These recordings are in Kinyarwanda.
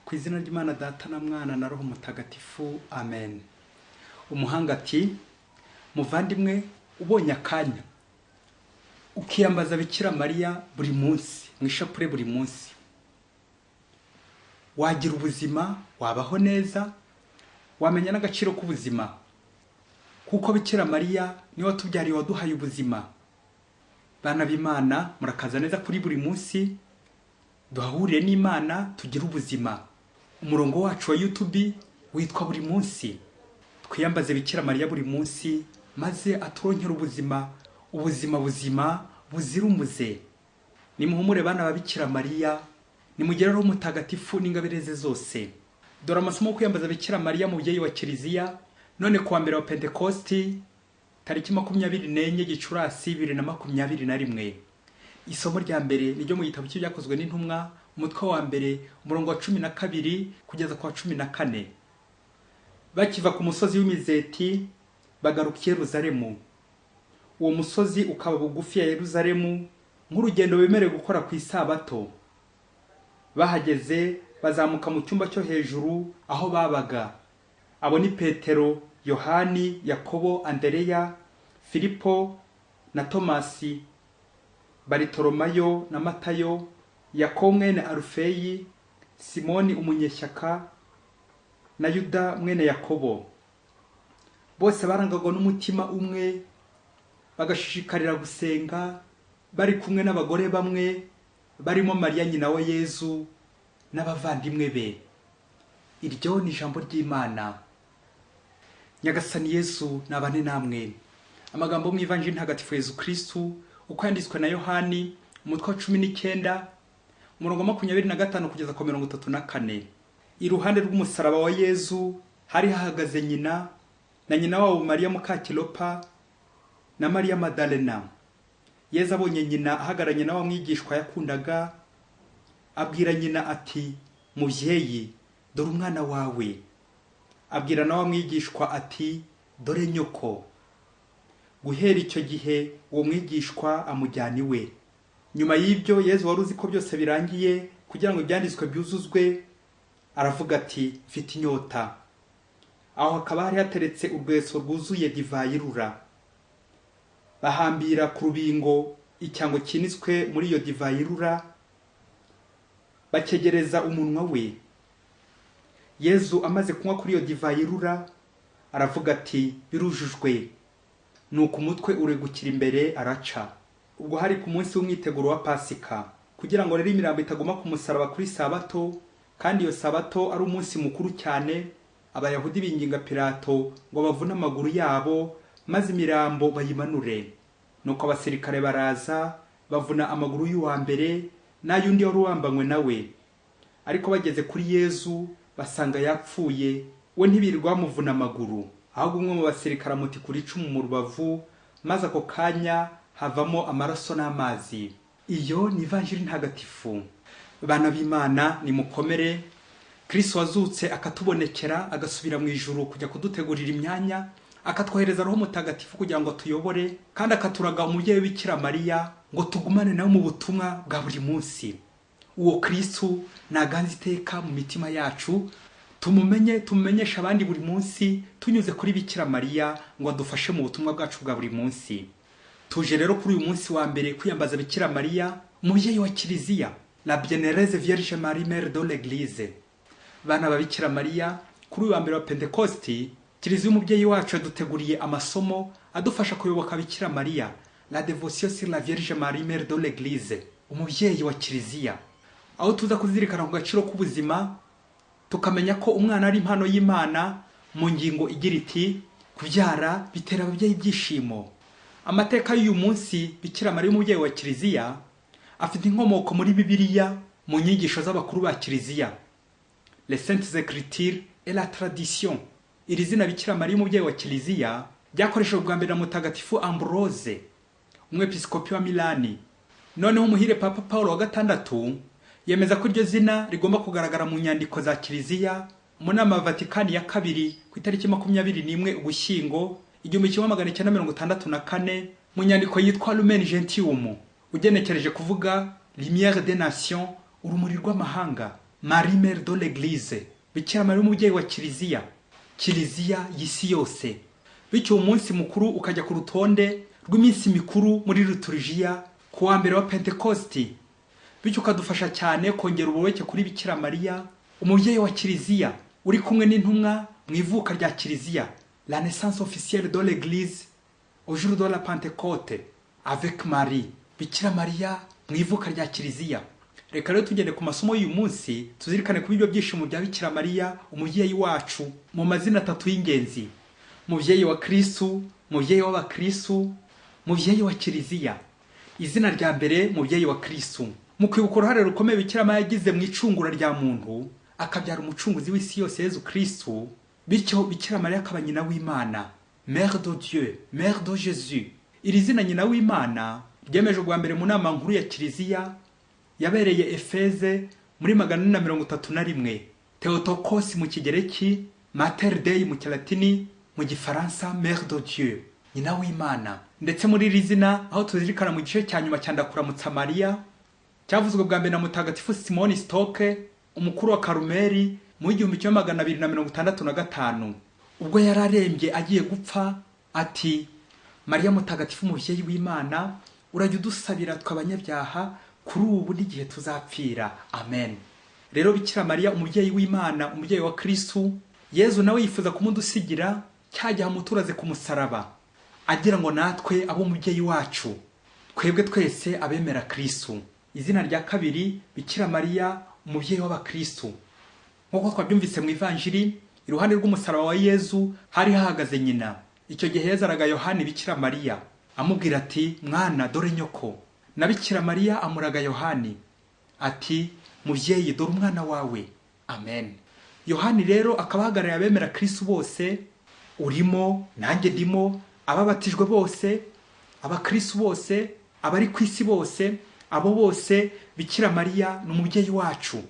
Ku izina ry'Imana Data na Mwana na Roho Mutagatifu, amen. Umuhanga ati, muvandimwe, ubonye akanya ukiyambaza Bikira Mariya buri munsi, mu ishapure buri munsi, wagira ubuzima, wabaho neza, wamenya n'agaciro k'ubuzima, kuko Bikira Mariya niwe watubyariye, waduhaye ubuzima. Bana b'Imana, murakaza neza kuri buri munsi, duhahurire n'Imana tugira ubuzima. Umurongo wacu wa YouTube witwa buri munsi. Twiyambaze Bikira Mariya buri munsi, maze aturonkera ubuzima, ubuzima buzima buzira umuze. Nimuhumure bana ba Bikira Mariya, nimugeraho Mutagatifu n'ingabireze zose. Dore amasomo yo kwiyambaza Bikira Mariya mubyeyi wa Kiliziya, none kuwa mbere wa Pentekosti, tariki 24 Gicurasi 2021. Isomo rya mbere niryo mu gitabo cy'ibyakozwe n'intumwa, umutwe wa mbere, umurongo wa 12 kugeza kwa 14. Bakiva ku musozi w'Imizeti bagarukiye Yerusalemu. Uwo musozi ukaba bugufi ya Yerusalemu, nk'urugendo bemerewe gukora ku isabato. Bahageze bazamuka mu cyumba cyo hejuru aho babaga. Abo ni Petero, Yohani, Yakobo, Andereya, Filipo na Tomasi, Baritolomayo na Matayo, Yakobo mwene Alufeyi, Simoni umunyeshyaka na Yuda mwene Yakobo. Bose barangagwa n'umutima umwe, bagashishikarira gusenga, bari kumwe n'abagore bamwe, barimo Mariya nyina wa Yezu n'abavandimwe be. Iryo ni ijambo ry'Imana. Nyagasani Yesu nabane namwe. Amagambo mu Ivanjili ntagatifu Yezu Kristu uko yanditswe na Yohani, umutwe wa 19, umurongo wa 25 kugeza kwa 34. Iruhande rw'umusaraba wa Yezu hari hahagaze nyina na nyina wabo Mariya muka Kilopa na Mariya Madalena. Yezu abonye nyina ahagaranye na wa mwigishwa yakundaga, abwira nyina ati, muvyeyi, dore umwana wawe. Abwira na wa mwigishwa ati, dore nyoko. Guhera icyo gihe uwo mwigishwa amujyana iwe. Nyuma y'ibyo Yezu wari uzi ko byose birangiye kugira ngo ibyanditswe byuzuzwe, aravuga ati, mfite inyota. Aho hakaba hari hateretse urweso rwuzuye divayi irura. Bahambira ku rubingo icyango kinitswe muri iyo divayi irura, bakegereza umunwa we. Yezu amaze kunywa kuri iyo divayi irura, aravuga ati, birujujwe. Nuko umutwe uregukira imbere araca. Ubwo hari ku munsi w'umwiteguro wa Pasika, kugira ngo rero imirambo itaguma ku musaraba kuri sabato, kandi iyo sabato ari umunsi mukuru cyane, Abayahudi binginga Pilato ngo bavune amaguru yabo, maze imirambo bayimanure. Nuko abasirikare baraza, bavuna amaguru y'uwa mbere n'ayundi wari uwambanywe nawe. Ariko bageze kuri Yezu basanga yapfuye, we ntibirirwa bamuvuna amaguru. Ahubwo umwe mu basirikare amutikura icumu mu rubavu, maze ako kanya havamo amaraso n'amazi. Iyo ni Ivanjili ntagatifu. Bana b'Imana, nimukomere. Kristo wazutse akatubonekera, agasubira mu ijuru kujya kudutegurira imyanya, akatwohereza Roho Mutagatifu kugira ngo tuyobore, kandi akaturaga umubyeyi Bikira Mariya ngo tugumane nawe mu butumwa bwa buri munsi. Uwo Kristo naganze iteka mu mitima yacu, tumumenyesha abandi buri munsi tunyuze kuri Bikira Mariya ngo adufashe mu butumwa bwacu bwa buri munsi. Tuje rero kuri uyu munsi wa mbere kwiyambaza Bikira Mariya, umubyeyi wa Kiliziya, la Bienheureuse Vierge Marie Mère de l'Église. Bana ba Bikira Mariya, kuri uyu wa mbere wa Pentekosti, Kiliziya umubyeyi wacu yaduteguriye amasomo adufasha kuyoboka Bikira Mariya, la dévotion sur la Vierge Marie Mère de l'Église, umubyeyi wa Kiliziya. Aho tuza kuzirikana ku gaciro k'ubuzima, tukamenya ko umwana ari impano y'Imana, mu ngingo igira iti, kubyara bitera ababyeyi ibyishimo. Amateka y'uyu munsi Bikira Mariya umubyeyi wa Kiliziya afite inkomoko muri Bibiliya, mu nyigisho z'abakuru ba Kiliziya, les saintes écritures et la tradition. Iri zina Bikira Mariya umubyeyi wa Kiliziya ryakoreshejwe bwa mbere na Mutagatifu Ambrose, umwepiskopi wa Milani. noneho umuhire Papa Paulo wa gatandatu yemeza ko iryo zina rigomba kugaragara mu nyandiko za kiliziya mu nama Vatikani ya kabiri ku itariki 21 Ugushyingo 1964 mu nyandiko yitwa Lumen Gentium, ugenekereje kuvuga Lumière des Nations, urumuri rw'amahanga, Marie Mère de l'Église, Bikira Mariya umubyeyi wa kiliziya, kiliziya y'isi yose. Bityo umunsi mukuru ukajya ku rutonde rw'iminsi mikuru muri liturujia ku wa mbere wa Pentekosti. Bityo ukadufasha cyane kongera ubuweke kuri Bikira Mariya umubyeyi wa kiliziya uri kumwe n'intumwa mu ivuka rya kiliziya, la naissance officielle de l'Église au jour de la Pentecôte avec Marie, Bikira Mariya mu ivuka rya kiliziya. Reka rero tugende ku masomo y'uyu munsi tuzirikane ku bibyo byishimo bya Bikira Mariya umubyeyi wacu mu mazina atatu y'ingenzi: mubyeyi wa Kristu, mubyeyi w'abakristu, mubyeyi wa kiliziya. Izina rya mbere, mubyeyi wa Kristu. Mu kwibuka uruhare rukomeye Bikira Mariya yagize mu icungura rya muntu akabyara umucunguzi w'isi yose Yezu Kristu, bityo Bikira Mariya akaba nyina w'Imana, Mère de Dieu, Mère de Jésus. Iri zina nyina w'Imana ryemeje bwa mbere mu nama nkuru ya kiliziya yabereye Efeze muri 431, Theotokos mu kigereki, Mater Dei mu kilatini, mu gifaransa Mère de Dieu, nyina w'Imana. Ndetse muri iri zina aho tuzirikana mu gice cya nyuma cyandakuramutsa Mariya cyavuzwe bwa mbere na mutagatifu Simoni Stoke, umukuru wa Karumeli mu 1265, ubwo yararembye agiye gupfa, ati: Mariya mutagatifu umubyeyi w'Imana, urajya udusabira tw'abanyabyaha kuri ubu n'igihe tuzapfira, amen. Rero Bikira Mariya umubyeyi w'Imana, umubyeyi wa Kristu, Yezu nawe yifuza kumudusigira cyajya muturaze ku musaraba, agira ngo natwe abo umubyeyi wacu, twebwe twese abemera Kristu. Izina rya kabiri, Bikira Mariya umubyeyi w'abakristu. Nk'uko twabyumvise mu Ivanjiri, iruhande rw'umusaraba wa Yezu hari hahagaze nyina. Icyo gihe yazaraga Yohani Bikira Mariya amubwira ati: mwana dore nyoko. Na Bikira Mariya amuraga Yohani ati: mubyeyi dore umwana wawe, amen. Yohani rero akabahagarariye abemera Kristu bose, urimo nanjye ndimo, ababatijwe bose, abakristu bose, abari ku isi bose, abo bose Bikira Mariya ni umubyeyi wacu.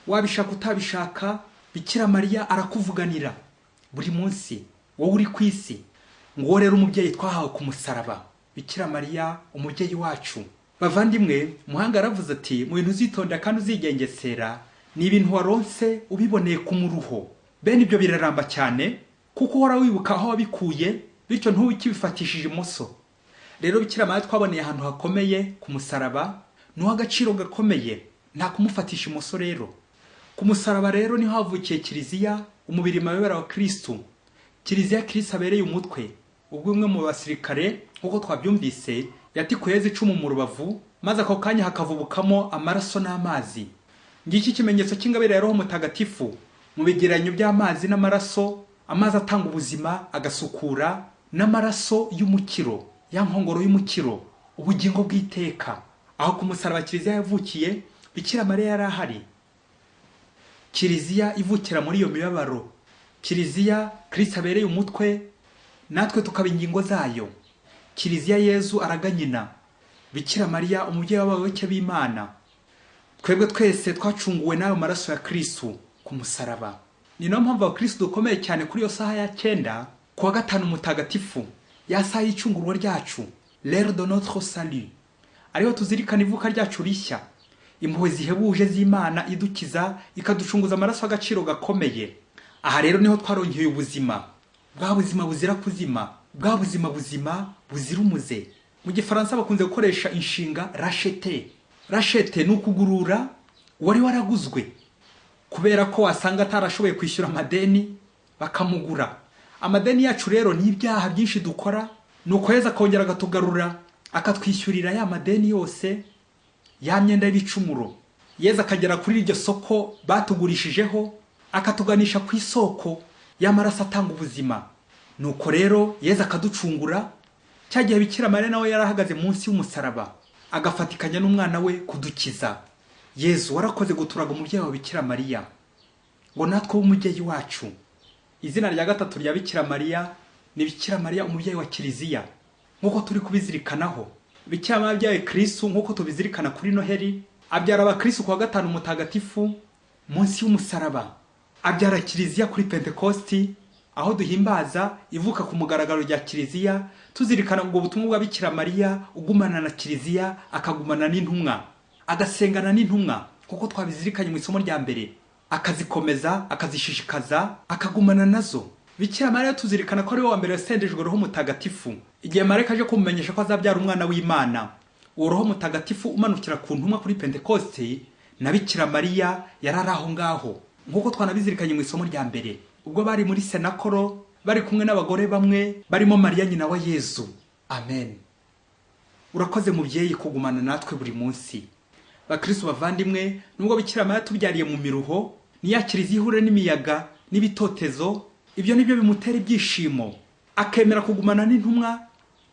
Wabishaka utabishaka, Bikira Mariya arakuvuganira buri munsi, wowe uri ku isi. Ngo rero umubyeyi twahawe ku musaraba, Bikira Mariya umubyeyi wacu. Bavandimwe, muhanga aravuze ati: mu bintu uzitonda kandi uzigengesera ni ibintu waronse ubiboneye ku muruho. Bene ibyo biraramba cyane kuko uhora wibuka aho wabikuye, bityo ntukibifatishije imoso. Rero Bikira Mariya twaboneye ahantu hakomeye ku musaraba, ni agaciro gakomeye, nta kumufatisha imoso. Rero ku musaraba rero niho havukiye kiliziya, umubiri mabera wa Kristu. Kiliziya Kristu abereye umutwe, ubwo umwe mu basirikare nk'uko twabyumvise yatikuye icumu mu rubavu, maze ako kanya hakavubukamo amaraso n'amazi. Ngiki ikimenyetso cy'ingabire ya Roho Mutagatifu mu bigereranyo by'amazi n'amaraso, amazi atanga ubuzima agasukura, n'amaraso y'umukiro, ya nkongoro y'umukiro, ubugingo bw'iteka. Aho ku musaraba kiliziya yavukiye, Bikira Mariya yari ahari. Kiliziya ivukira muri iyo mibabaro. Kiliziya Kristo abereye umutwe, natwe tukaba ingingo zayo. Kiliziya Yezu araganyina, Bikira Mariya umubyeyi w'abayoboke b'Imana. Twebwe twese twacunguwe n'ayo maraso ya Kristo ku musaraba. Ni no mpamvu abakristo dukomeye cyane kuri iyo saha ya 9 ku wa gatanu mutagatifu, ya saha y'icungurwa ryacu, l'heure de notre salut, ariho tuzirikana ivuka ryacu rishya, impuhwe zihebuje z'Imana idukiza ikaducunguza amaraso agaciro gakomeye. Aha rero niho twaronkeye ubuzima, bwa buzima buzira kuzima, bwa buzima buzima buzira umuze. Mu gifaransa bakunze gukoresha inshinga racheter. Racheter ni ukugurura wari waraguzwe, kubera ko wasanga atarashoboye kwishyura amadeni bakamugura. Amadeni yacu rero ni ibyaha byinshi dukora, nuko Yezu akongera agatugarura akatwishyurira ya madeni yose, ya myenda y'ibicumuro. Yezu akagera kuri iryo soko batugurishijeho, akatuganisha ku isoko y'amaraso atanga ubuzima. Nuko rero Yezu akaducungura. Cyagihe Bikira Mariya nawe yarahagaze munsi y'umusaraba, agafatikanya n'umwana we kudukiza. Yezu warakoze guturaga umubyeyi wa Bikira Mariya, ngo natwe umubyeyi wacu. Izina rya gatatu rya Bikira Mariya ni Bikira Mariya umubyeyi wa kiliziya. Nk'uko turi kubizirikanaho, Bikira Mariya yabyaye Kristo nk'uko tubizirikana kuri Noheli, abyara abakristo kuwa gatanu mutagatifu munsi y'umusaraba, abyara kiliziya kuri Pentekosti, aho duhimbaza ivuka ku mugaragaro rya kiliziya, tuzirikana ubwo butumwa bwa Bikira Mariya ugumana na kiliziya akagumana n'intumwa, agasengana n'intumwa kuko twabizirikanye mu isomo rya mbere, akazikomeza, akazishishikaza, akagumana nazo. Bikira Mariya tuzirikana ko ari we wa mbere yasendejwe Roho Mutagatifu igihe Marayika aje kumumenyesha ko azabyara umwana w'Imana. Uwo Roho Mutagatifu umanukira ku ntumwa kuri Pentekoste, na Bikira Mariya yarari aho ngaho nk'uko twanabizirikanye mu isomo rya mbere, ubwo bari muri senakoro bari kumwe n'abagore bamwe barimo Mariya nyina wa Yezu. Amen. Urakoze mubyeyi kugumana natwe buri munsi. Bakristo bavandimwe, nubwo Bikira Mariya tubyariye mu miruho, niyakiriza ihure n'imiyaga n'ibitotezo, ibyo nibyo bimutera ibyishimo, akemera kugumana n'intumwa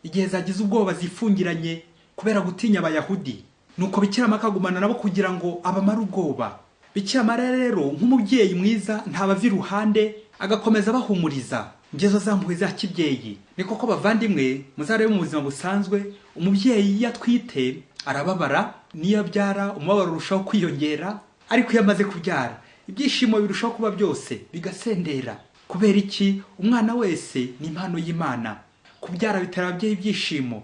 igihe zagize ubwoba zifungiranye kubera gutinya Abayahudi. Nuko Bikira Mariya akagumana nabo kugira ngo abamare ubwoba. Bikira Mariya rero nk'umubyeyi mwiza ntabava iruhande, agakomeza bahumuriza ngezo zampuwe za kibyeyi. Ni koko bavandimwe, muzarebe mu buzima busanzwe, umubyeyi iyo atwite arababara, niyo abyara umubabaro urushaho kwiyongera, ariko iyo amaze kubyara ibyishimo birushaho kuba byose bigasendera. Kubera iki? Umwana wese ni impano y'Imana. Kubyara bitera ababyeyi ibyishimo.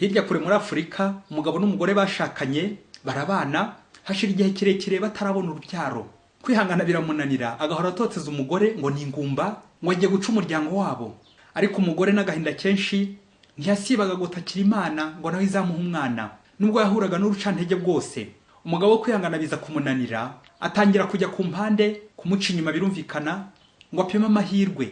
Hirya kure muri Afurika, umugabo n'umugore bashakanye barabana, hashira igihe kirekire batarabona urubyaro. Kwihangana biramunanira, agahora atoteza umugore ngo ni ingumba, ngo agiye guca umuryango wabo. Ariko umugore n'agahinda kenshi ntiyasibaga gutakira Imana ngo nawe izamuha umwana. Nubwo yahuraga n'urucantege bwose, umugabo wo kwihangana biza kumunanira, atangira kujya ku mpande kumuca inyuma, birumvikana ngo apime amahirwe,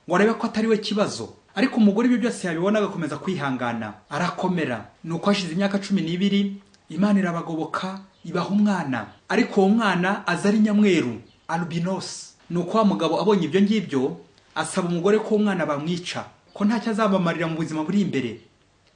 ngo arebe ko atari we kibazo. Ariko umugore ibyo byose yabibona agakomeza kwihangana, arakomera. Nuko hashize imyaka 12 Imana irabagoboka ibaha umwana, ariko uwo mwana aza ari nyamweru, albinos. Nuko wa mugabo abonye ibyo ngibyo asaba umugore ko umwana bamwica, ko ntacyo azabamarira mu buzima buri imbere,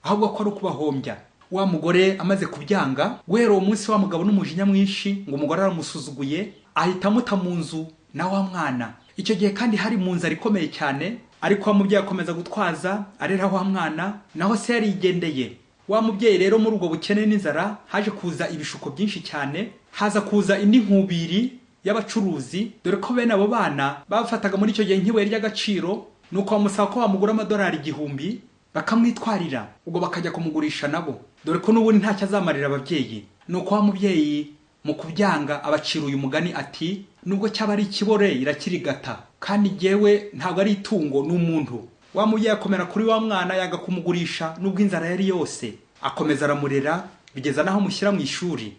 ahubwo ko ari ukubahombya. Wa mugore amaze kubyanga, guhera uwo munsi wa mugabo n'umujinya mwinshi ngo umugore aramusuzuguye, ahita amuta mu nzu na wa mwana. Icyo gihe kandi hari mu nzara ikomeye cyane, ariko wa mubyeyi akomeza gutwaza arera wa mwana, naho se yarigendeye. Wa mubyeyi rero muri ubwo bukene n'inzara haje kuza ibishuko byinshi cyane, haza kuza indi nkubiri y'abacuruzi, dore ko bene abo bana bafataga muri icyo gihe nk'ibuye ry'agaciro. Nuko bamusaba ko bamugura $1,000 bakamwitwarira, ubwo bakajya kumugurisha nabo, dore ko n'ubundi ntacyo azamarira ababyeyi. Nuko wa mubyeyi mu kubyanga abacira uyu mugani ati, nubwo cyaba ari ikibore irakirigata, kandi jyewe ntabwo ari itungo, ni umuntu. Wa mubyeyi akomera kuri wa mwana, yaga kumugurisha nubwo inzara yari yose, akomeza aramurera bigeza naho mushyira mu ishuri.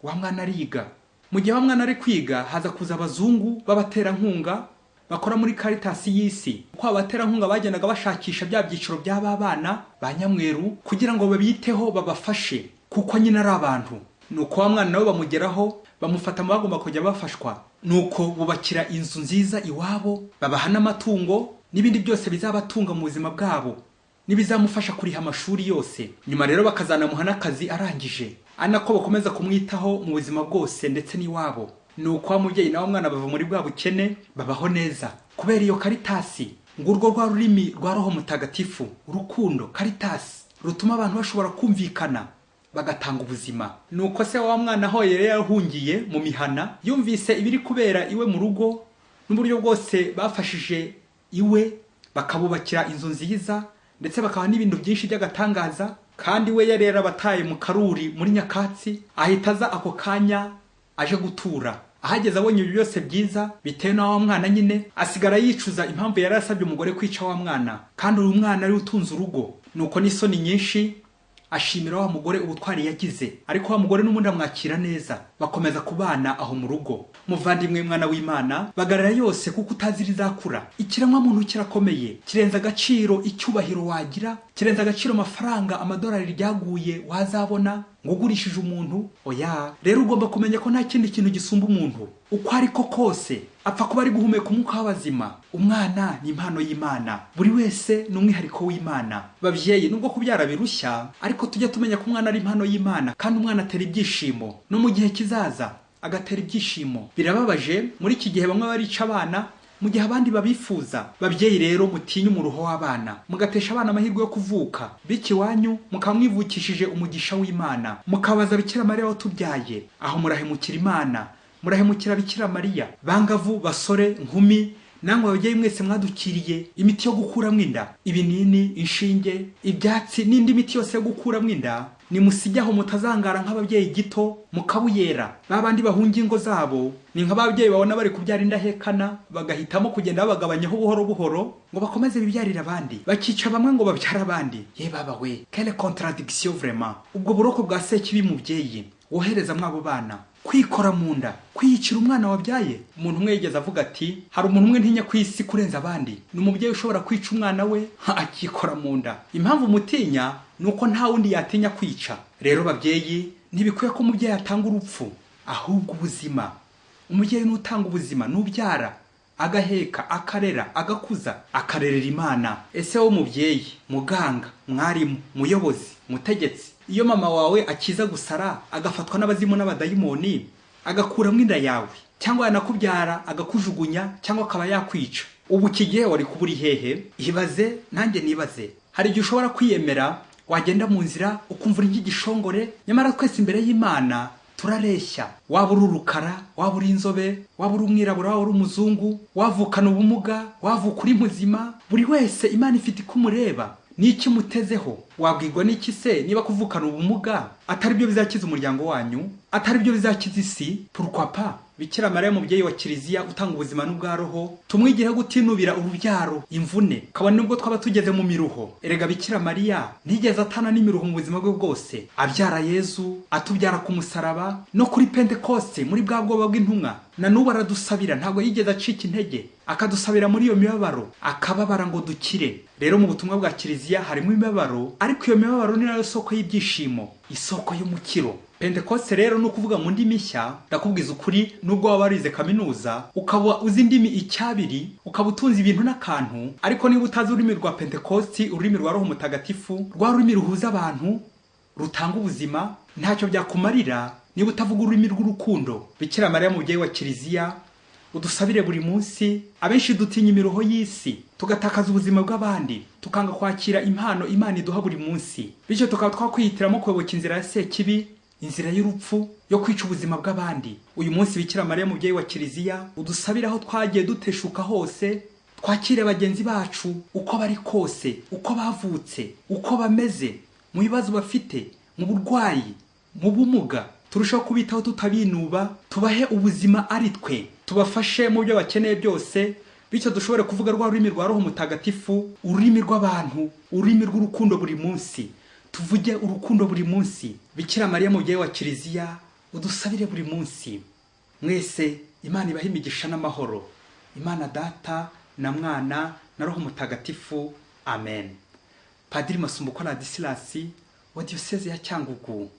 Wa mwana ariga. Mu gihe wa mwana ari kwiga, haza kuza abazungu b'abaterankunga bakora muri Caritas y'isi. Uko abaterankunga bagendaga bashakisha bya byiciro by'aba bana ba nyamweru kugira ngo babiteho babafashe, kuko nyine ari abantu. Nuko wa mwana nawe bamugeraho, bamufata mu bagomba kujya bafashwa. Nuko bubakira inzu nziza iwabo, babaha n'amatungo n'ibindi byose bizabatunga mu buzima bwabo, n'ibizamufasha kuriha amashuri yose. Nyuma rero bakazanamuha n'akazi arangije, anako bakomeza kumwitaho mu buzima bwose ndetse n'iwabo. Nuko wa mubyeyi nawe mwana bava muri bwa bukene, babaho neza kubera iyo Caritas. Ngurwo rwa rurimi rwa Roho Mutagatifu, urukundo, Caritas, rutuma abantu bashobora kumvikana bagatanga ubuzima. Nuko se wa mwana ho yari yahungiye mu mihana, yumvise ibiri kubera iwe mu rugo, n'uburyo bwose bafashije iwe, bakabubakira inzu nziza ndetse bakaba n'ibintu byinshi by'agatangaza, kandi we yari yarabataye mu karuri muri nyakatsi. Ahita aza ako kanya aje gutura. Ahageze abonye ibyo byose byiza bitewe na wa mwana, nyine asigara yicuza impamvu yari asabye umugore kwica wa mwana, kandi uyu mwana ari utunze urugo. Nuko n'isoni nyinshi ashimira wa mugore ubutwari yagize, ariko wa mugore n'umundi amwakira neza, bakomeza kubana aho mu rugo. Muvandimwe mwana w'Imana, bagarara yose kuko utazi rizakura. Ikiremwa muntu kirakomeye, kirenza agaciro icyubahiro wagira, kirenza agaciro amafaranga $1 ryaguye wazabona ngo ugurishije umuntu. Oya, rero ugomba kumenya ko nta kindi kintu gisumba umuntu uko ariko kose, apfa kuba ari guhumeka umwuka w'abazima. Umwana ni impano y'Imana, buri wese ni umwihariko w'Imana. Babyeyi, nubwo kubyara birushya, ariko tujya tumenya ko umwana ari impano y'Imana, kandi umwana atera ibyishimo, no mu gihe kizaza agatera ibyishimo. Birababaje muri iki gihe bamwe barica abana mu gihe abandi babifuza. Babyeyi rero mutinye umuruho w'abana, mugatesha abana amahirwe yo kuvuka, bityo iwanyu mukaba mwivukishije umugisha w'Imana, mukabaza Bikira Mariya watubyaye. Aho murahemukira Imana, murahemukira Bikira Mariya. Bangavu, basore, nkumi, namwe ababyeyi mwese mwadukiriye imiti yo gukuramo inda, ibinini, inshinge, ibyatsi n'indi miti yose yo gukuramo inda, nimusijyaho mutazangara nk'ababyeyi gito mukabuyera. Babandi bahunga ingo zabo ni nk'ababyeyi babona bari kubyara indahekana, bagahitamo kugenda babagabanyaho buhoro buhoro ngo bakomeze bibyarira abandi, bakica bamwe ngo babyara abandi. Ye baba we, quelle contradiction vraiment! Ubwo buroko bwa Sekibi mubyeyi wohereza mwabo bana kwikora mu nda, kwiyicira umwana wabyaye. Umuntu umwe yigeze avuga ati, hari umuntu umwe ntinya ku isi kurenza abandi, ni umubyeyi ushobora kwica umwana we akikora mu nda. Impamvu mutinya nuko nta wundi yatinya kwica. Rero babyeyi, ntibikwiye ko umubyeyi atanga urupfu, ahubwo ubuzima. Umubyeyi n'utanga ubuzima, nubyara agaheka, akarera, agakuza, akarerera Imana. Ese wo mubyeyi, muganga, mwarimu, muyobozi, mutegetsi, iyo mama wawe akiza gusara agafatwa n'abazimu n'abadayimoni agakuramo inda yawe, cyangwa yanakubyara agakujugunya, cyangwa akaba yakwica, ubu kigihe wari kuburi hehe? Ibaze nanjye nibaze. Hari igihe ushobora kwiyemera, wagenda mu nzira ukumva uri nk'igishongore, nyamara twese imbere y'Imana turareshya. Waba uri urukara, waba uri inzobe, waba uri umwirabura, waba uri umuzungu, wavukana ubumuga, wavuka uri muzima, buri wese Imana ifite ikumureba. Niki mutezeho? Wabwirwa n'iki se niba kuvukana ubumuga atari byo bizakiza umuryango wanyu, atari byo bizakiza isi? Pourquoi pas? Bikira Mariya mubyeyi wa Kiliziya utanga ubuzima n'ubwa roho, tumwigire gutinubira urubyaro, imvune, kabone nubwo twaba tugeze mu miruho. Erega Bikira Mariya nigeze atana n'imiruho mu buzima bwe bwose, abyara Yezu, atubyara ku musaraba, no kuri Pentekoste muri bwa bwoba bw'intumwa. Na n'ubu aradusabira, ntabwo yigeze acika intege, akadusabira muri iyo mibabaro, akababara ngo dukire. Rero mu butumwa bwa Kiliziya harimo imibabaro, ariko iyo mibabaro ni nayo soko y'ibyishimo, isoko y'umukiro. Pentekoste rero ni ukuvuga mu ndimi nshya. Ndakubwiza ukuri, nubwo waba warize kaminuza ukaba uzi indimi icyabiri, ukaba utunze ibintu n'akantu, ariko niba utazi ururimi rwa Pentekoste, ururimi rwa Roho Mutagatifu, rwa rurimi ruhuza abantu, rutanga ubuzima, ntacyo byakumarira niba utavuga ururimi rw'urukundo. Bikira Mariya mubyeyi wa Kiliziya udusabire buri munsi. Abenshi dutinya imiruho y'isi, tugatakaza ubuzima bw'abandi, tukanga kwakira impano Imana iduha buri munsi, bityo tukaba twakwihitiramo kuyoboka inzira ya Sekibi, inzira y'urupfu yo kwica ubuzima bw'abandi. Uyu munsi Bikira Mariya mubyeyi wa Kiliziya udusabire aho twagiye duteshuka hose, twakire bagenzi bacu uko bari kose, uko bavutse, uko bameze, mu bibazo bafite, mu burwayi, mu bumuga. Turushaho kubitaho tutabinuba, tubahe ubuzima ari twe, tubafashe mu byo bakeneye byose, bityo dushobore kuvuga rwa rurimi rwa Roho Mutagatifu, ururimi rw'abantu, ururimi rw'urukundo buri munsi. Tuvuge urukundo buri munsi. Bikira Mariya mubyeyi wa Kiliziya udusabire buri munsi. Mwese Imana ibahe imigisha n'amahoro. Imana Data na Mwana na Roho Mutagatifu. Amen. Padiri Masumbuko Ladislas wa Diocese ya Cyangugu.